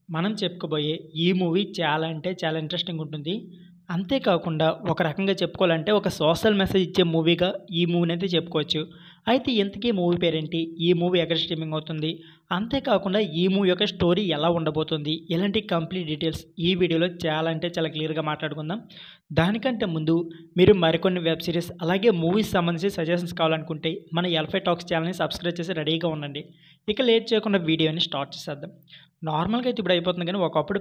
మనం చెప్పుకోబోయే ఈ మూవీ చాలా అంటే చాలా ఇంట్రెస్టింగ్ ఉంటుంది. అంతే కాకుండా ఒక రకంగా చెప్పుకోవాలంటే ఒక సోషల్ మెసేజ్ ఇచ్చే మూవీగా ఈ మూవీనైతే చెప్పుకోవచ్చు. అయితే ఇంతకీ మూవీ పేరేంటి? ఈ మూవీ ఎక్కడ స్ట్రీమింగ్ అవుతుంది? అంతే కాకుండా ఈ మూవీ యొక్క స్టోరీ ఎలా ఉండబోతుంది? ఇలాంటి కంప్లీట్ డీటెయిల్స్ ఈ వీడియోలో చాలా అంటే చాలా క్లియర్‌గా మాట్లాడుకుందాం. దానికంటే ముందు మీరు మరికొన్ని వెబ్ సీరీస్ అలాగే మూవీస్ సంబంధించి సజెషన్స్ కావాలనుకుంటే మన ఎల్‌ఫై టాక్స్ ఛానెల్‌ని సబ్స్క్రైబ్ చేసి రెడీగా ఉండండి. ఇక లేట్ చేయకుండా వీడియోని స్టార్ట్ చేసేద్దాం. నార్మల్‌గా అయితే ఇప్పుడు అయిపోతుంది కానీ ఒకప్పుడు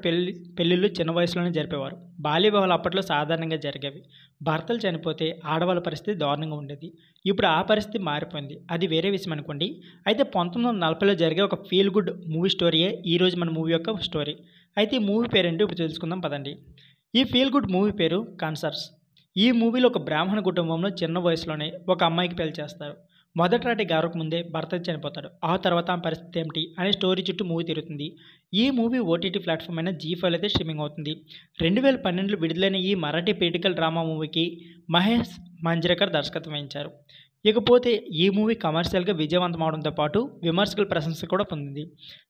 పెళ్ళిళ్ళు చిన్న వయసులోనే జరిపేవారు. బాల్య వివాహాలు అప్పట్లో సాధారణంగా జరిగేవి. భర్తలు చనిపోతే ఆడవాళ్ళ పరిస్థితి దారుణంగా ఉండేది. ఇప్పుడు ఆ పరిస్థితి మారిపోయింది. అది వేరే విషయం అనుకోండి. అయితే 1940లో జరిగే ఒక ఫీల్ గుడ్ మూవీ స్టోరీయే ఈరోజు మన మూవీ యొక్క స్టోరీ. అయితే ఈ మూవీ పేరేంటో ఇప్పుడు తెలుసుకుందాం పదండి. ఈ ఫీల్ గుడ్ మూవీ పేరు కన్సర్స్. ఈ మూవీలో ఒక బ్రాహ్మణ కుటుంబంలో చిన్న వయసులోనే ఒక అమ్మాయికి పెళ్లి చేస్తారు. మొదటి గారకు ముందే భర్త చనిపోతాడు. ఆ తర్వాత ఆమె పరిస్థితి ఏమిటి అనే స్టోరీ చుట్టూ మూవీ తిరుగుతుంది. ఈ మూవీ ఓటీటీ ప్లాట్ఫామ్ అయిన జీ5 అయితే స్ట్రీమింగ్ అవుతుంది. 2012లో విడుదలైన ఈ మరాఠీ పొలిటికల్ డ్రామా మూవీకి మహేష్ మంజ్రేకర్ దర్శకత్వం వహించారు. ఇకపోతే ఈ మూవీ కమర్షియల్‌గా విజయవంతం అవడంతో పాటు విమర్శకుల ప్రశంస కూడా పొందింది.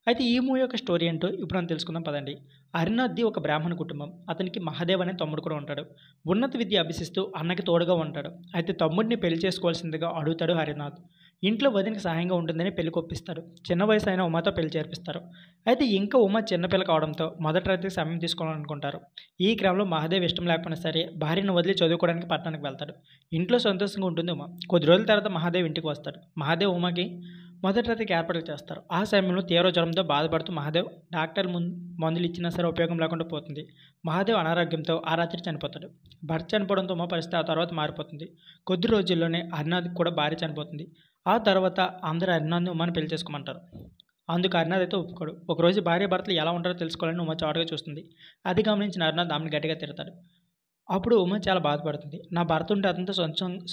అయితే ఈ మూవీ యొక్క స్టోరీ ఏంటో ఇప్పుడు మనం తెలుసుకుందాం పదండి. హరినాథ్‌ది ఒక బ్రాహ్మణ కుటుంబం. అతనికి మహాదేవ్ అనే తమ్ముడు కూడా ఉంటాడు. ఉన్నత విద్య అభ్యసిస్తూ అన్నకి తోడుగా ఉంటాడు. అయితే తమ్ముడిని పెళ్లి చేసుకోవాల్సిందిగా అడుగుతాడు హరినాథ్. ఇంట్లో వదినకి సహాయంగా ఉంటుందని పెళ్లి కొప్పిస్తారు. చిన్న వయసు అయిన ఉమాతో పెళ్లి చేర్పిస్తారు. అయితే ఇంకా ఉమ చిన్నపిల్ల కావడంతో మొదటి రాత్రికి సమయం తీసుకోవాలనుకుంటారు. ఈ క్రమంలో మహాదేవ్ ఇష్టం లేకపోయినా సరే భార్యను వదిలి చదువుకోవడానికి పట్టణానికి వెళ్తాడు. ఇంట్లో సంతోషంగా ఉంటుంది ఉమ. కొద్ది రోజుల తర్వాత మహాదేవ్ ఇంటికి వస్తాడు. మహాదేవ్ ఉమకి మొదటి రాత్రికి ఏర్పాట్లు చేస్తారు. ఆ సమయంలో తీవ్ర జ్వరంతో బాధపడుతూ మహాదేవ్ డాక్టర్ మందులు ఇచ్చినా సరే ఉపయోగం లేకుండా పోతుంది. మహాదేవ్ అనారోగ్యంతో ఆ రాత్రి చనిపోతాడు. భర్త చనిపోవడంతో ఉమ పరిస్థితి ఆ తర్వాత మారిపోతుంది. కొద్ది రోజుల్లోనే హరినాథ్కి కూడా భార్య చనిపోతుంది. ఆ తర్వాత అందరూ హరినాథ్‌ని ఉమని పెళ్లి చేసుకోమంటారు. అందుకు హరినాథ్ అయితే ఒప్పుకోడు. ఒకరోజు భార్యాభర్తలు ఎలా ఉంటారో తెలుసుకోవాలని ఉమ చాటుగా చూస్తుంది. అది గమనించిన హరినాథ్ ఆమెను గట్టిగా తిడతాడు. అప్పుడు ఉమ చాలా బాధపడుతుంది. నా భర్త ఉంటే అతనితో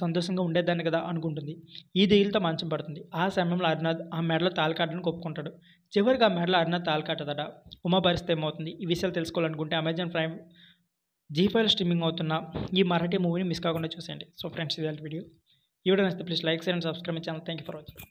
సంతోషంగా ఉండేదాన్ని కదా అనుకుంటుంది. ఈ దిగులుతో మంచం పడుతుంది. ఆ సమయంలో హరినాథ్ ఆ మెడలో తాళి కట్టడానికి ఒప్పుకుంటాడు. చివరికి ఆ మెడలో హరినాథ్ తాళి కట్టదట. ఉమ పరిస్థితి ఏమవుతుంది? ఈ విషయాలు తెలుసుకోవాలనుకుంటే అమెజాన్ ప్రైమ్ జీ5 స్ట్రీమింగ్ అవుతున్న ఈ మరాఠీ మూవీని మిస్ కాకుండా చూసేయండి. సో ఫ్రెండ్స్, ఇది వీడియో. ఈ వీడియో నచ్చితే please like, share and subscribe my channel. Thank you for watching.